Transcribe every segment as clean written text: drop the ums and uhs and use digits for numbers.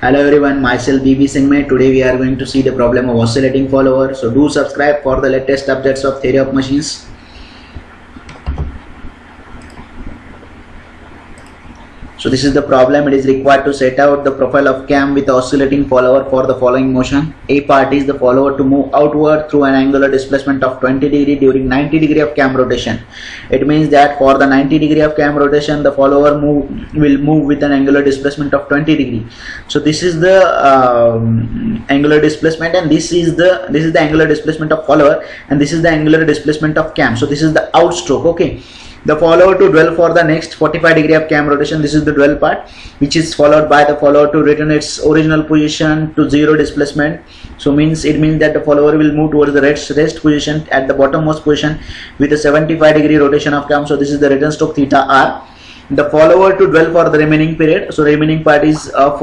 Hello everyone, myself BB Singh. Today we are going to see the problem of oscillating follower. So do subscribe for the latest updates of theory of machines. So this is the problem. It is required to set out the profile of cam with oscillating follower for the following motion. A part is the follower to move outward through an angular displacement of 20 degree during 90 degree of cam rotation. It means that for the 90 degree of cam rotation, the follower will move with an angular displacement of 20 degree. So this is the angular displacement, and this is the angular displacement of follower, and this is the angular displacement of cam. So this is the outstroke. Okay. The follower to dwell for the next 45 degree of cam rotation. This is the dwell part, which is followed by the follower to return its original position to zero displacement. So it means that the follower will move towards the rest position at the bottommost position with a 75 degree rotation of cam. So this is the return stroke theta r. The follower to dwell for the remaining period. So remaining part is of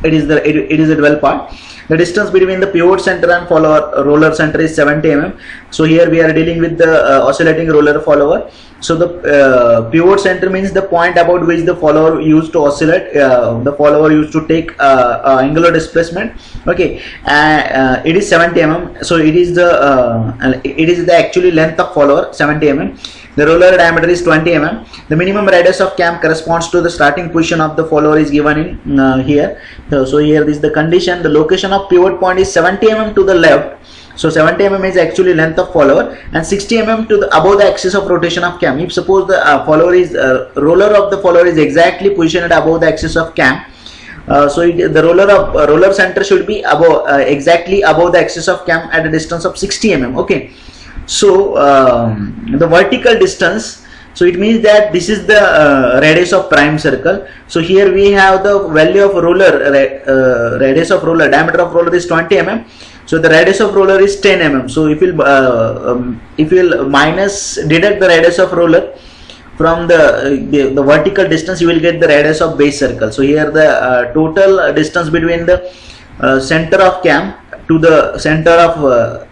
it is the dwell part. The distance between the pivot center and follower roller center is 70 mm. So here we are dealing with the oscillating roller follower. So the pivot center means the point about which the follower used to oscillate. The follower used to take angular displacement. Okay, it is 70 mm. So it is the actually length of follower 70 mm. The roller diameter is 20 mm. The minimum radius of cam corresponds to the starting position of the follower is given in here. So here this is the condition. The location of pivot point is 70 mm to the left. So 70 mm is actually length of follower, and 60 mm to the above the axis of rotation of cam. If suppose the roller of the follower is exactly positioned above the axis of cam, the roller center should be above exactly above the axis of cam at a distance of 60 mm. Okay. So the vertical distance, so it means that this is the radius of prime circle. So here we have the value of roller, radius of roller, diameter of roller is 20 mm. So the radius of roller is 10 mm. So if you'll deduct the radius of roller from the vertical distance, you will get the radius of base circle. So here the total distance between the center of cam to the center of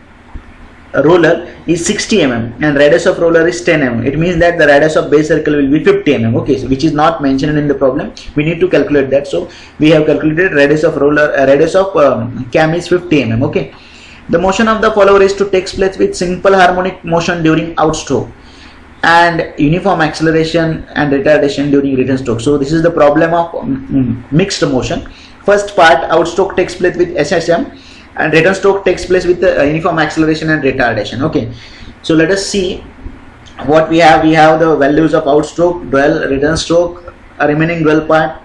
roller is 60 mm, and radius of roller is 10 mm. It means that the radius of base circle will be 50 mm. Okay, so which is not mentioned in the problem. We need to calculate that. So we have calculated radius of roller, radius of cam is 50 mm. Okay, the motion of the follower is to take place with simple harmonic motion during outstroke and uniform acceleration and retardation during return stroke. So this is the problem of mixed motion. First part, outstroke takes place with SSM, and return stroke takes place with the uniform acceleration and retardation. Okay, so let us see what we have. We have the values of outstroke, dwell, return stroke, remaining dwell part,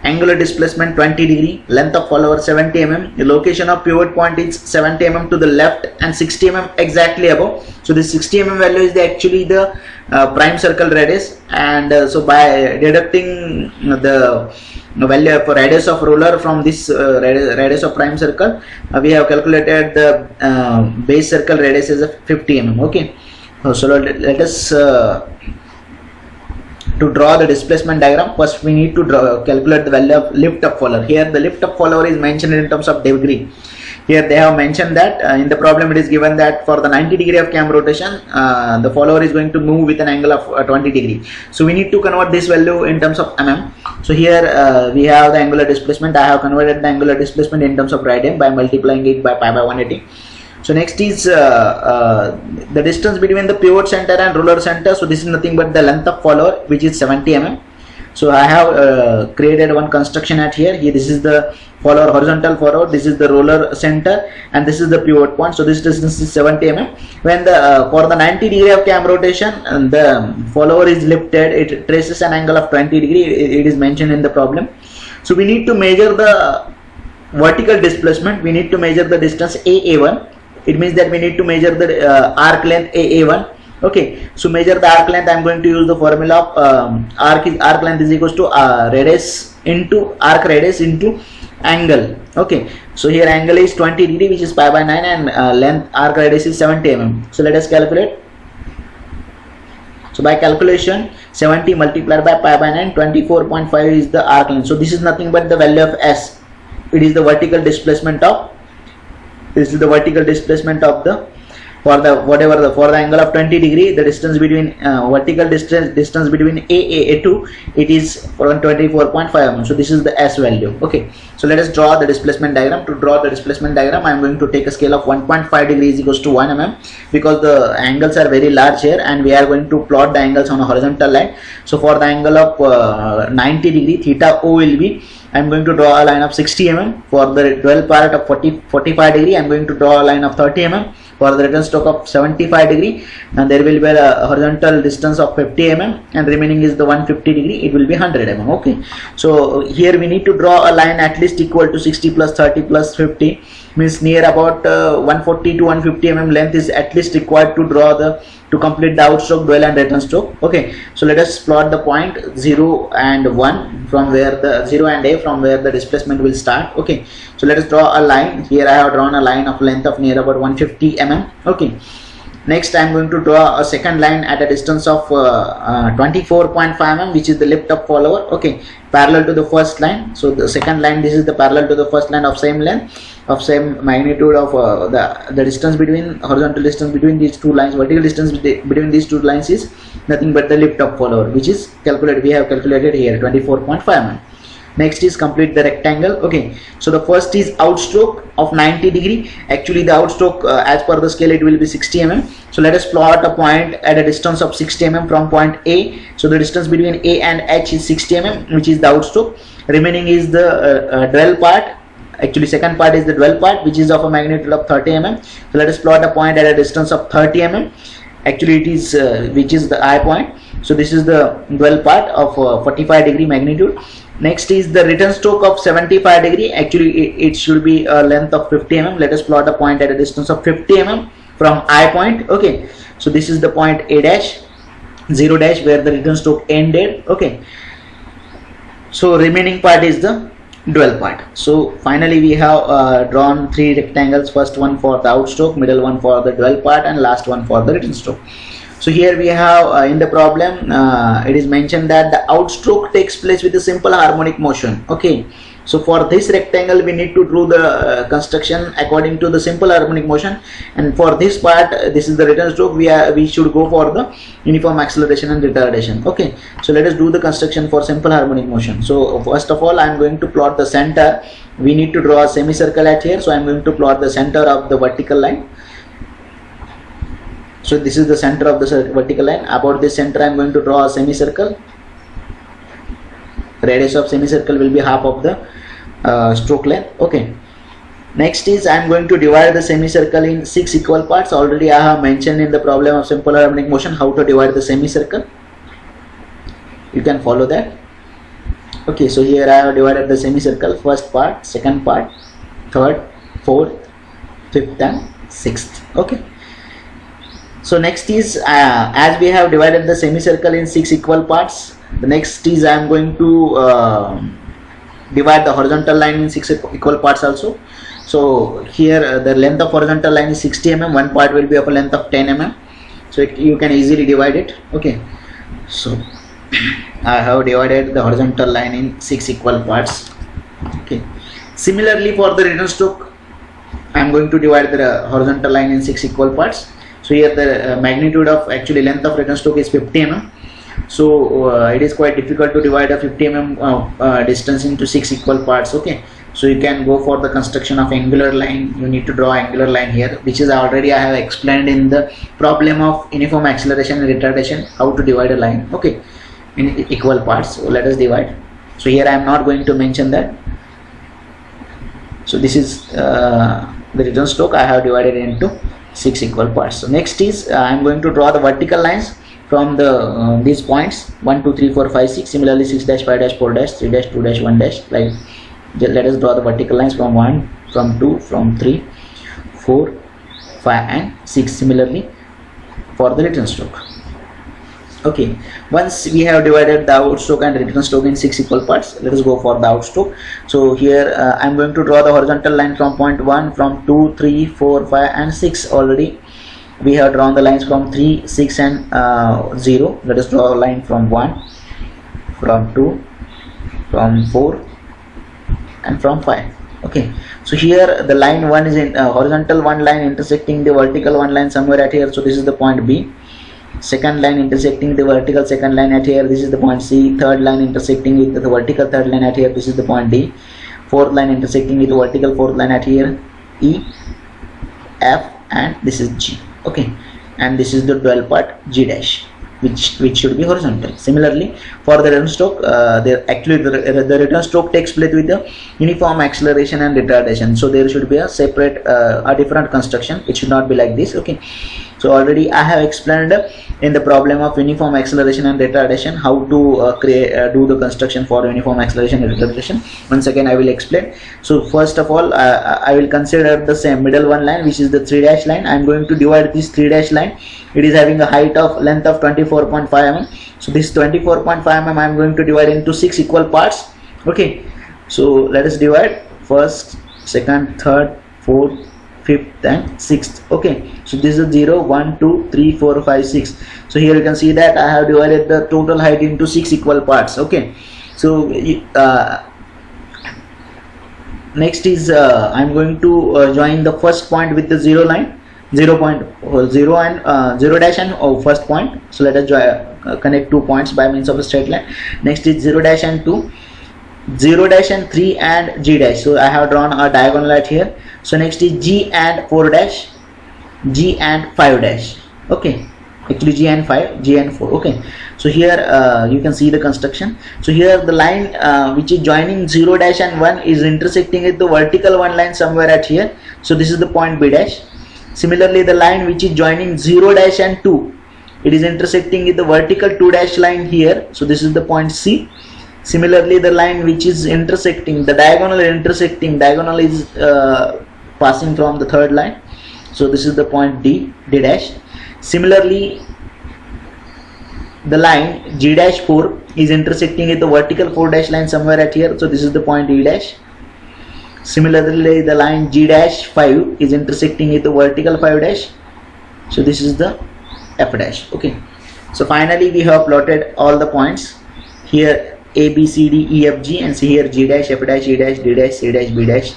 angular displacement 20 degree, length of follower 70 mm, the location of pivot point is 70 mm to the left and 60 mm exactly above. So this 60 mm value is actually the prime circle radius, and so by deducting the value of radius of roller from this radius of prime circle, we have calculated the base circle radius as 50 mm. Okay, so let us to draw the displacement diagram. First we need to calculate the value of lift of follower. Here the lift of follower is mentioned in terms of degree. Here they have mentioned that in the problem it is given that for the 90 degree of cam rotation, the follower is going to move with an angle of 20 degree. So we need to convert this value in terms of mm. So here we have the angular displacement. I have converted the angular displacement in terms of radian by multiplying it by pi by 180. So next is the distance between the pivot center and roller center. So this is nothing but the length of follower, which is 70 mm. So I have created one construction at here. This is the follower horizontal follower, this is the roller center, and this is the pivot point. So this distance is 70 mm. When the for the 90 degree of cam rotation, the follower is lifted, it traces an angle of 20 degree. It is mentioned in the problem. So we need to measure the vertical displacement. We need to measure the distance AA1. It means that we need to measure the arc length AA1. Okay, so measure the arc length. I am going to use the formula of arc length is equals to radius into arc radius into angle. Okay, so here angle is 20 degree, which is pi by 9, and length arc radius is 70 mm. So let us calculate. So by calculation, 70 multiplied by pi by 9, 24.5 is the arc length. So this is nothing but the value of s. It is the vertical displacement of the for the for the angle of 20 degree, the distance between vertical distance between A2, it is 24.5 mm. So this is the S value. Okay, so let us draw the displacement diagram. To draw the displacement diagram, I am going to take a scale of 1.5 degrees equals to 1 mm, because the angles are very large here and we are going to plot the angles on a horizontal line. So for the angle of 90 degree, theta O will be, I am going to draw a line of 60 mm. For the dwell part of 45 degree, I am going to draw a line of 30 mm. For the return stroke of 75 degree, and there will be a horizontal distance of 50 mm, and remaining is the 150 degree, it will be 100 mm. Okay, so here we need to draw a line at least equal to 60 plus 30 plus 50, means near about 140 to 150 mm length is at least required to draw to complete the outstroke, dwell and return stroke. Okay, so let us plot the point 0 and 1 from where the 0 and A from where the displacement will start. Okay, so let us draw a line. Here I have drawn a line of length of near about 150 mm. Okay, next I am going to draw a second line at a distance of 24.5 mm, which is the lift up follower. Okay, parallel to the first line. So the second line, this is the parallel to the first line of same length, of same magnitude of the distance between, horizontal distance between these two lines, vertical distance between these two lines is nothing but the lift up follower, which is calculated, we have calculated here 24.5 mm. Next is complete the rectangle. Okay, so the first is outstroke of 90 degree. Actually the outstroke as per the scale it will be 60 mm. So let us plot a point at a distance of 60 mm from point A. So the distance between A and H is 60 mm, which is the outstroke. Remaining is the dwell part. Actually second part is the dwell part, which is of a magnitude of 30 mm. So let us plot a point at a distance of 30 mm. Actually it is which is the I point. So this is the dwell part of 45 degree magnitude. Next is the return stroke of 75 degree. Actually it should be a length of 50 mm. Let us plot a point at a distance of 50 mm from I point. Okay, so this is the point A dash, 0 dash, where the return stroke ended. Okay, so remaining part is the dwell part. So finally we have drawn three rectangles, first one for the outstroke, middle one for the dwell part, and last one for the return stroke. So here we have in the problem it is mentioned that the outstroke takes place with a simple harmonic motion. Okay, so for this rectangle we need to do the construction according to the simple harmonic motion, and for this part, this is the return stroke, we should go for the uniform acceleration and retardation. Okay, so let us do the construction for simple harmonic motion. So first of all I am going to plot the center. We need to draw a semicircle at here, so I am going to plot the center of the vertical line. So this is the center of the vertical line. About this center I am going to draw a semicircle. Radius of semicircle will be half of the stroke length. Okay, next is I am going to divide the semicircle in 6 equal parts. Already I have mentioned in the problem of simple harmonic motion how to divide the semicircle. You can follow that. Okay, so here I have divided the semicircle, first part, second part, third, fourth, fifth and sixth. Okay, so next is as we have divided the semicircle in 6 equal parts, the next is I am going to divide the horizontal line in 6 equal parts also. So here the length of horizontal line is 60 mm, one part will be of a length of 10 mm, so you can easily divide it. Okay, so I have divided the horizontal line in 6 equal parts. Okay, similarly for the return stroke I am going to divide the horizontal line in 6 equal parts. So here the magnitude of actually length of return stroke is 50 mm. So it is quite difficult to divide a 50 mm distance into 6 equal parts. Okay, so you can go for the construction of angular line. You need to draw angular line here, which is already I have explained in the problem of uniform acceleration and retardation, how to divide a line. Okay, in equal parts. So let us divide. So here I am not going to mention that. So this is the return stroke. I have divided into 6 equal parts. So next is I am going to draw the vertical lines from the these points 1 2 3 4 5 6. Similarly 6 dash 5 dash 4 dash 3 dash 2 dash 1 dash, like let us draw the vertical lines from 1, from 2, from 3, 4, 5 and 6. Similarly for the return stroke. Okay, once we have divided the outstroke and return stroke in 6 equal parts, let us go for the outstroke. So here I am going to draw the horizontal line from point 1, from 2, 3, 4, 5 and 6. Already we have drawn the lines from 3, 6 and 0. Let us draw a line from 1, from 2, from 4 and from 5. Okay, so here the line 1 is in horizontal one line intersecting the vertical one line somewhere at here, so this is the point B. Second line intersecting the vertical second line at here, this is the point C. Third line intersecting with the vertical third line at here, this is the point D. Fourth line intersecting with the vertical fourth line at here, E, F, and this is G. Okay, and this is the dwell part G dash, which should be horizontal. Similarly, for the return stroke, the return stroke takes place with the uniform acceleration and retardation. So there should be a separate, a different construction. It should not be like this. Okay. So already I have explained in the problem of uniform acceleration and retardation how to do the construction for uniform acceleration and retardation. Once again I will explain. So first of all, I will consider the same middle one line, which is the 3 dash line. I am going to divide this 3 dash line. It is having a length of 24.5 mm. So this 24.5 mm I am going to divide into 6 equal parts. Okay. So let us divide first, second, third, fourth, 5th and 6th. Okay, so this is 0, 1, 2, 3, 4, 5, 6. So here you can see that I have divided the total height into 6 equal parts. Okay, so next is I'm going to join the first point with the 0 line, 0 and 0 dash and first point. So let us connect 2 points by means of a straight line. Next is 0 dash and 2, 0 dash and 3 and G dash. So I have drawn a diagonal right here. So next is G and 4 dash, G and 5 dash. Okay, actually G and 5, G and 4. Okay, so here you can see the construction. So here the line which is joining 0 dash and 1 is intersecting with the vertical one line somewhere at here. So this is the point B dash. Similarly, the line which is joining 0 dash and 2, it is intersecting with the vertical 2 dash line here. So this is the point C. Similarly, the line which is intersecting, the diagonal is passing from the third line. So this is the point D dash. Similarly, the line G dash 4 is intersecting with the vertical 4 dash line somewhere at here. So this is the point E dash. Similarly, the line G dash 5 is intersecting with the vertical 5 dash. So this is the F dash. Okay. So finally, we have plotted all the points here: A, B, C, D, E, F, G, and see here G dash, F dash, E dash, D dash, C dash, B dash,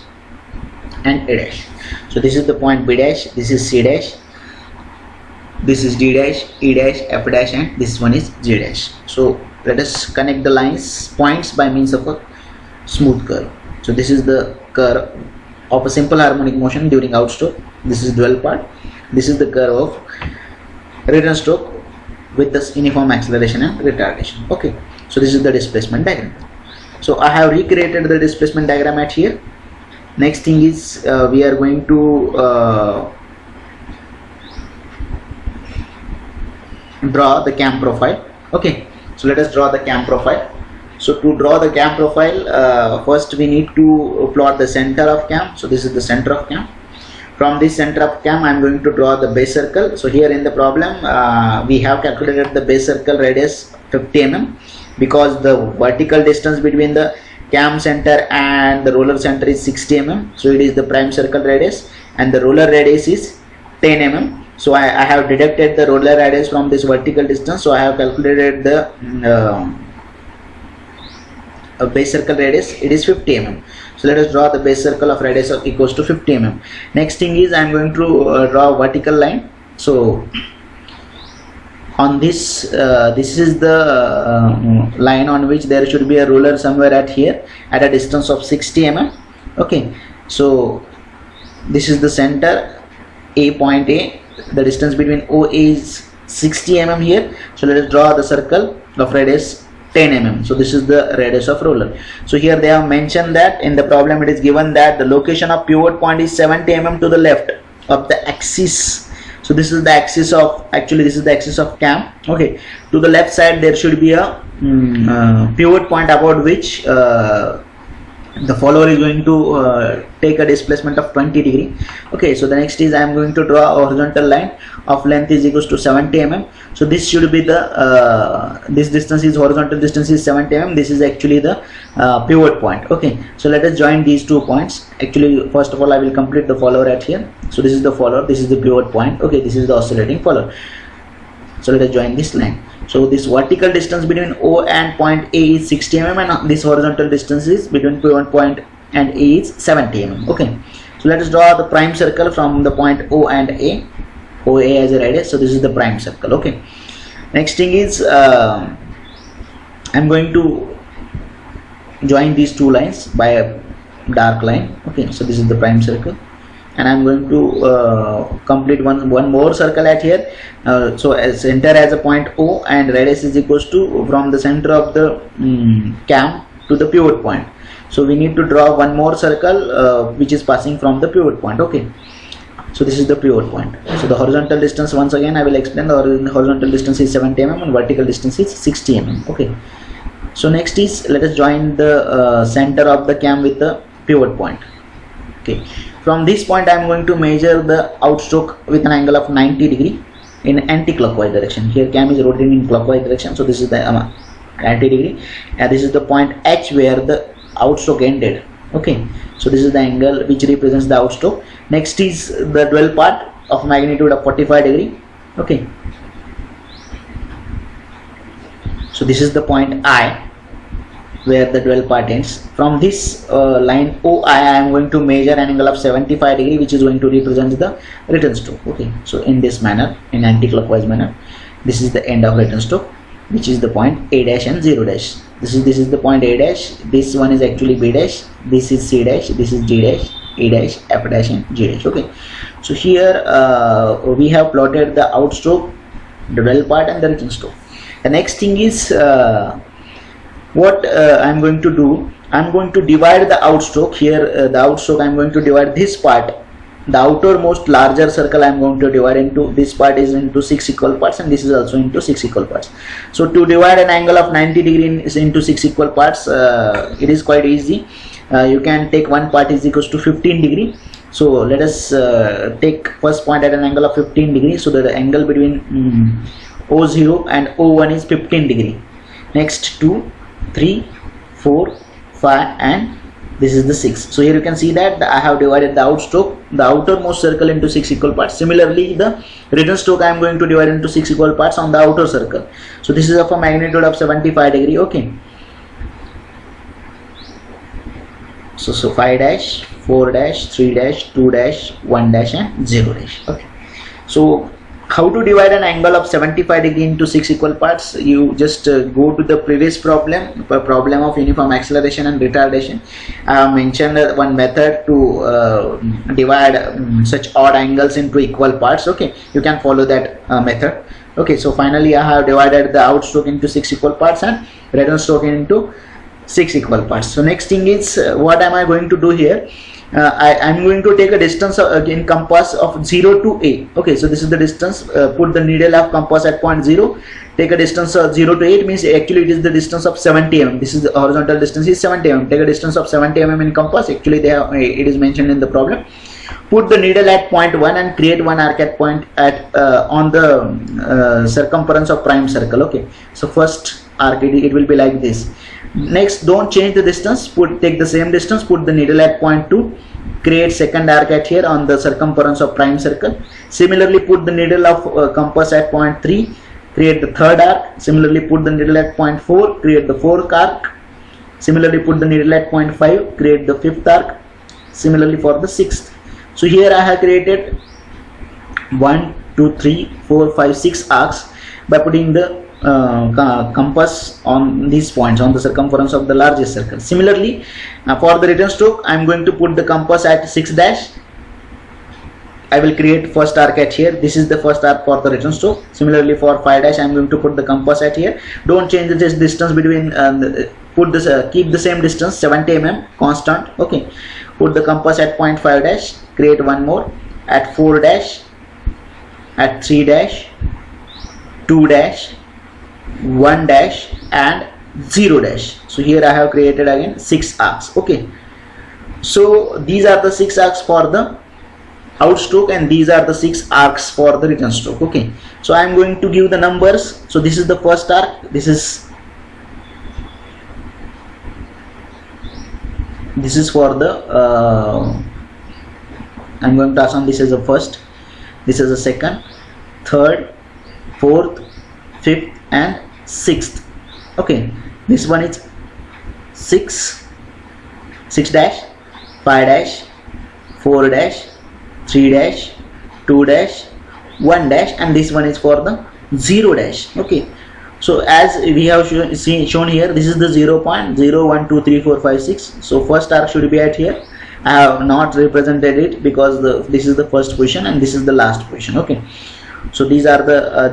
and A dash. So this is the point B dash, this is C dash, this is D dash, E dash, F dash, and this one is G dash. So let us connect the points by means of a smooth curve. So this is the curve of a simple harmonic motion during outstroke. This is dwell part. This is the curve of return stroke with this uniform acceleration and retardation. Okay. So this is the displacement diagram. So I have recreated the displacement diagram at here. Next thing is we are going to draw the cam profile. Okay, so let us draw the cam profile. So to draw the cam profile, first we need to plot the center of cam. So this is the center of cam. From this center of cam, I am going to draw the base circle. So here in the problem, we have calculated the base circle radius 50 mm. Because the vertical distance between the cam center and the roller center is 60 mm, so it is the prime circle radius, and the roller radius is 10 mm. So I have deducted the roller radius from this vertical distance. So I have calculated the base circle radius. It is 50 mm. So let us draw the base circle of radius of equals to 50 mm. Next thing is I am going to draw a vertical line. So on this this is the line on which there should be a ruler somewhere at here at a distance of 60 mm. Okay, so this is the center, A, point A. The distance between OA is 60 mm here. So let us draw the circle of radius 10 mm. So this is the radius of roller. So here they have mentioned that in the problem it is given that the location of pivot point is 70 mm to the left of the axis. So this is the axis of, actually this is the axis of cam. Okay, to the left side there should be a pivot point about which the follower is going to take a displacement of 20 degree. Okay, so the next is I am going to draw a horizontal line of length is equals to 70 mm. So this should be the this distance is horizontal distance is 70 mm. This is actually the pivot point. Okay, so let us join these 2 points. Actually, first of all I will complete the follower at here. So this is the follower, this is the pivot point. Okay, this is the oscillating follower. So let us join this line. So this vertical distance between O and point A is 60 mm, and this horizontal distance is between pivot point and A is 70 mm. Okay, so let us draw the prime circle from the point O and A. OA as a radius, so this is the prime circle. Okay, next thing is I'm going to join these two lines by a dark line. Okay, so this is the prime circle, and I'm going to complete one more circle at here. So as center as a point O, and radius is equals to from the center of the cam to the pivot point. So we need to draw one more circle which is passing from the pivot point. Okay, so this is the pivot point. So the horizontal distance, once again I will explain, the horizontal distance is 70 mm and vertical distance is 60 mm. Okay, so next is, let us join the center of the cam with the pivot point. Okay, from this point I am going to measure the outstroke with an angle of 90 degree in anti-clockwise direction. Here cam is rotating in clockwise direction, so this is the 90 degree, and this is the point H where the outstroke ended. Okay, so this is the angle which represents the outstroke. Next is the dwell part of magnitude of 45 degree. Okay, so this is the point I where the dwell part ends. From this line OI I am going to measure an angle of 75 degree which is going to represent the return stroke. Okay, so in this manner, in anti-clockwise manner, this is the end of return stroke, which is the point A dash and 0 dash. This is the point A dash, this one is actually B dash, this is C dash, this is D dash, E dash, F dash and G dash. Okay, so here we have plotted the outstroke, the dwell part and the return stroke. The next thing is what I am going to do, I am going to divide the outstroke. Here the outstroke I am going to divide this part, the outermost larger circle I am going to divide into, this part is into 6 equal parts and this is also into 6 equal parts. So to divide an angle of 90 degree into 6 equal parts, it is quite easy. You can take one part is equals to 15 degree. So let us take first point at an angle of 15 degree, so that the angle between O0 and O1 is 15 degree. Next 2, 3, 4, 5 and this is the 6. So here you can see that I have divided the outstroke, the outermost circle, into 6 equal parts. Similarly the return stroke I am going to divide into 6 equal parts on the outer circle. So this is of a magnitude of 75 degree. Okay, so 5 dash, 4 dash, 3 dash, 2 dash, 1 dash and 0 dash. Okay, so how to divide an angle of 75 degree into 6 equal parts? You just go to the previous problem of uniform acceleration and retardation. I have mentioned one method to divide such odd angles into equal parts. Okay, you can follow that method. Okay, so finally I have divided the outstroke into 6 equal parts and return stroke into 6 equal parts. So next thing is, what am I going to do here? I am going to take a distance in compass of 0 to A. Okay, so this is the distance. Put the needle of compass at point 0. Take a distance of 0 to 8, means actually it is the distance of 70 mm. This is the horizontal distance is 70 mm. Take a distance of 70 mm in compass. Actually, they have, it is mentioned in the problem. Put the needle at point 1 and create one arc at point at on the circumference of prime circle. Okay, so first arc it will be like this. Next, don't change the distance, take the same distance, put the needle at point 2, create second arc at here on the circumference of prime circle. Similarly, put the needle of compass at point 3, create the third arc. Similarly, put the needle at point 4, create the fourth arc. Similarly, put the needle at point 5, create the fifth arc. Similarly for the sixth. So here I have created 1, 2, 3, 4, 5, 6 arcs by putting the compass on these points on the circumference of the largest circle. Similarly, for the return stroke, I am going to put the compass at 6 dash. I will create first arc at here. This is the first arc for the return stroke. Similarly, for 5 dash, I am going to put the compass at here. Don't change this distance between. Put this. Keep the same distance, 70 mm constant. Okay. Put the compass at point 5 dash. Create one more at 4 dash, at 3 dash, 2 dash, 1 dash and 0 dash. So here I have created again 6 arcs. Okay, so these are the 6 arcs for the outstroke and these are the 6 arcs for the return stroke. Okay, so I am going to give the numbers. So this is the first arc, this is for the I'm going to assume this is the first, this is the second, third, fourth, fifth and sixth. Okay, this one is 6 dash, 5 dash, 4 dash, 3 dash, 2 dash, 1 dash, and this one is for the 0 dash. Okay, so as we have shown here, this is the 0 point, 0, 1, 2, 3, 4, 5, 6. So first arc should be at here. I have not represented it because this is the first position and this is the last position. Okay, so these are the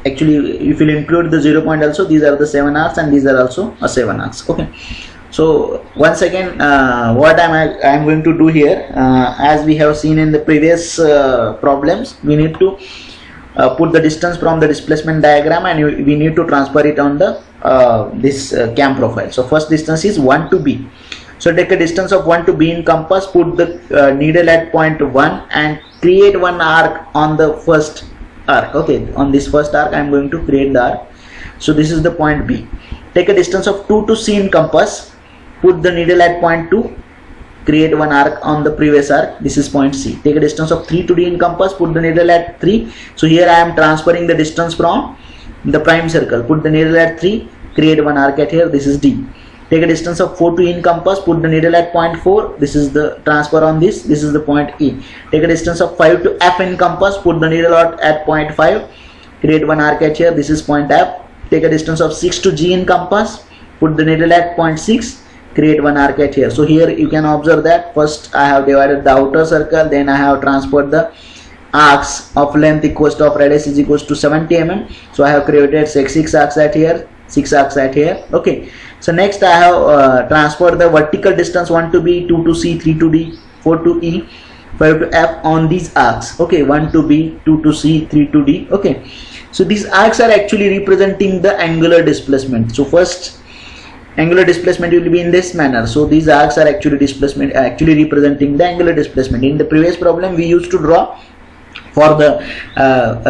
actually, if you include the 0 point also, these are the 7 arcs and these are also a 7 arcs. Okay, so once again, what I'm going to do here, as we have seen in the previous problems, we need to put the distance from the displacement diagram and we need to transfer it on the this cam profile. So first distance is 1 to B. So take a distance of 1 to B in compass, put the needle at point 1 and create one arc on the first arc. Okay, on this first arc I am going to create the arc. So this is the point B. Take a distance of 2 to C in compass, put the needle at point 2, create one arc on the previous arc. This is point C. Take a distance of 3 to D in compass, put the needle at 3. So here I am transferring the distance from the prime circle, put the needle at 3, create one arc at here. This is D. Take a distance of 4 to E in compass, put the needle at point 4. This is the transfer on this. This is the point E. Take a distance of 5 to F in compass, put the needle at point 5, create one arc at here. This is point F. Take a distance of 6 to G in compass, put the needle at point 6, create one arc at here. So here you can observe that first I have divided the outer circle, then I have transferred the arcs of length equals to of radius is equals to 70 mm. So I have created 6 arcs at here, 6 arcs at here. Okay, so next I have transferred the vertical distance 1 to B, 2 to C, 3 to D, 4 to E, 5 to F on these arcs. Okay, 1 to B, 2 to C, 3 to D. Okay, so these arcs are actually representing the angular displacement. So first angular displacement will be in this manner. So these arcs are actually representing the angular displacement. In the previous problem we used to draw for the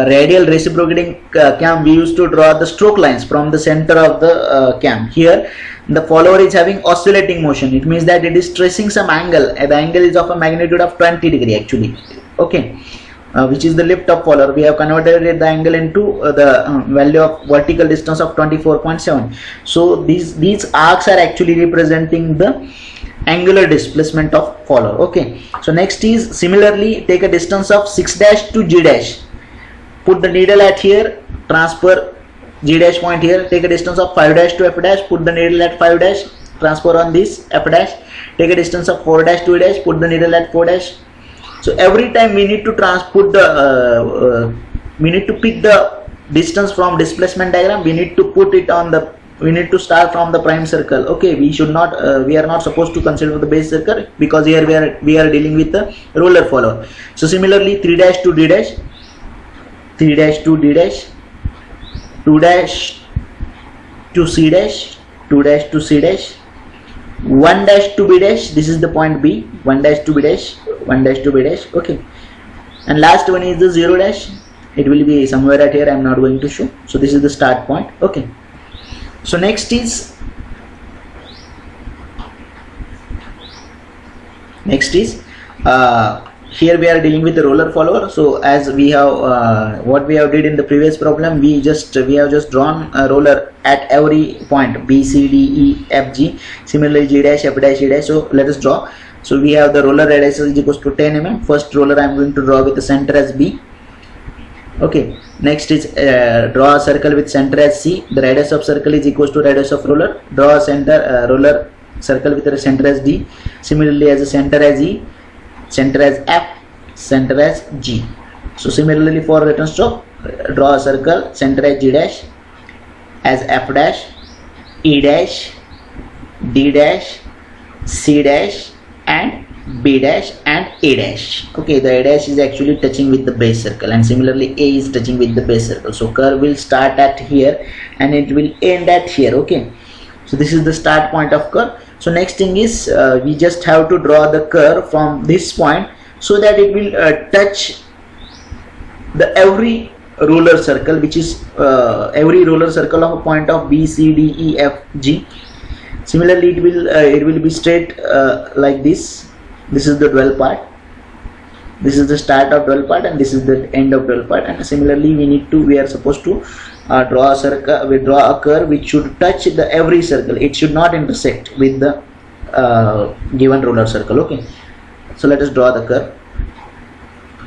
radial reciprocating cam, we used to draw the stroke lines from the center of the cam. Here the follower is having oscillating motion. It means that it is tracing some angle. The angle is of a magnitude of 20 degree actually. Okay, which is the lift of follower. We have converted the angle into the value of vertical distance of 24.7. So these arcs are actually representing the angular displacement of follower. Okay, so next is similarly take a distance of 6 dash to G dash, put the needle at here, transfer G dash point here. Take a distance of 5 dash to F dash, put the needle at 5 dash, transfer on this F dash. Take a distance of 4 dash to E dash, put the needle at 4 dash. So every time we need to we need to pick the distance from displacement diagram. We need to put it on the, we need to start from the prime circle. Okay, we should not we are not supposed to consider the base circle because here we are dealing with the roller follower. So similarly 3 dash to D dash, 3 dash to D dash, 2 dash to C dash, 2 dash to C dash, 1 dash to B dash. This is the point B. 1 dash to B dash, 1 dash to B dash. Okay, and last one is the 0 dash. It will be somewhere at here. I am not going to show. So this is the start point. Okay, so next is here we are dealing with the roller follower. So as we have what we have did in the previous problem, we have just drawn a roller at every point B, C, D, E, F, G. Similarly G dash, F dash, E dash. So let us draw. So we have the roller radius is equals to 10 mm. First roller I am going to draw with the center as B. Okay, next is draw a circle with center as C. The radius of circle is equals to radius of roller. Draw a center roller circle with the center as D. Similarly as a center as E, center as F, center as G. So similarly for return stroke, draw a circle center as G dash, as F dash, E dash, D dash, C dash and B dash and A dash. Okay, the A dash is actually touching with the base circle and similarly A is touching with the base circle. So curve will start at here and it will end at here. Okay, so this is the start point of curve. So next thing is we just have to draw the curve from this point so that it will touch the every roller circle, which is every roller circle of a point of B, C, D, E, F, G. Similarly it will be straight like this. This is the dwell part, this is the start of dwell part and this is the end of dwell part. And similarly we are supposed to draw a curve which should touch the every circle. It should not intersect with the given roller circle. Okay, so let us draw the curve.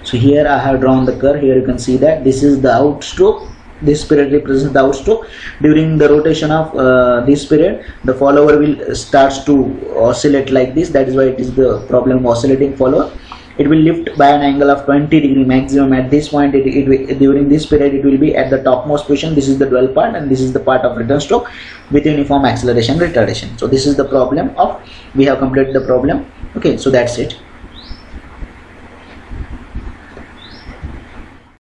So here I have drawn the curve. Here you can see that this is the outstroke. This period represents the outstroke. During the rotation of this period, the follower will starts to oscillate like this. That is why it is the problem of oscillating follower. It will lift by an angle of 20 degree maximum at this point. During this period it will be at the topmost position. This is the dwell part and this is the part of return stroke with uniform acceleration retardation. So this is the problem of, we have completed the problem. Okay, so that's it.